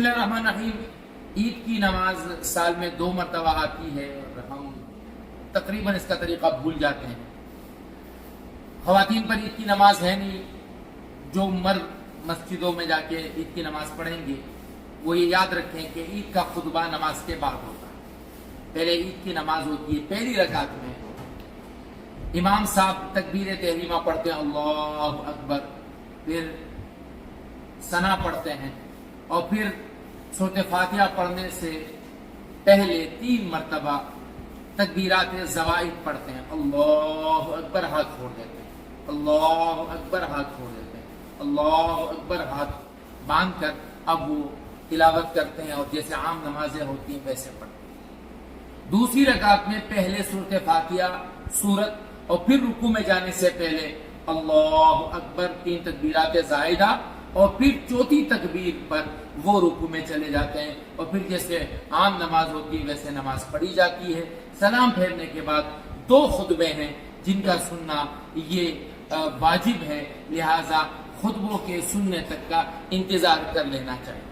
بسم اللہ الرحمن الرحیم۔ عید کی نماز سال میں 2 مرتبہ آتی ہے اور ہم تقریباً اس کا طریقہ بھول جاتے ہیں۔ خواتین پر عید کی نماز ہے نہیں، جو مرد مسجدوں میں جا کے عید کی نماز پڑھیں گے وہ یہ یاد رکھیں کہ عید کا خطبہ نماز کے بعد ہوتا ہے۔ پہلے عید کی نماز ہوتی ہے، پہلی رکعت میں امام صاحب تکبیر تحریمہ پڑھتے ہیں، اللہ اکبر، پھر ثنا پڑھتے ہیں اور پھر سورۃ فاتحہ پڑھنے سے پہلے 3 مرتبہ تکبیرات زوائد پڑھتے ہیں، اللہ اکبر، ہاتھ چھوڑ دیتے ہیں، اللہ اکبر، ہاتھ چھوڑ دیتے ہیں، اللہ اکبر، ہاتھ باندھ کر اب وہ تلاوت کرتے ہیں اور جیسے عام نمازیں ہوتی ہیں ویسے پڑھتے ہیں۔ دوسری رکعت میں پہلے سورۃ فاتحہ سورت اور پھر رکوع میں جانے سے پہلے اللہ اکبر، 3 تکبیرات زائدہ اور پھر چوتھی تکبیر پر وہ رکوع میں چلے جاتے ہیں اور پھر جیسے عام نماز ہوتی ہے ویسے نماز پڑھی جاتی ہے۔ سلام پھیرنے کے بعد 2 خطبے ہیں جن کا سننا یہ واجب ہے، لہذا خطبوں کے سننے تک کا انتظار کر لینا چاہیے۔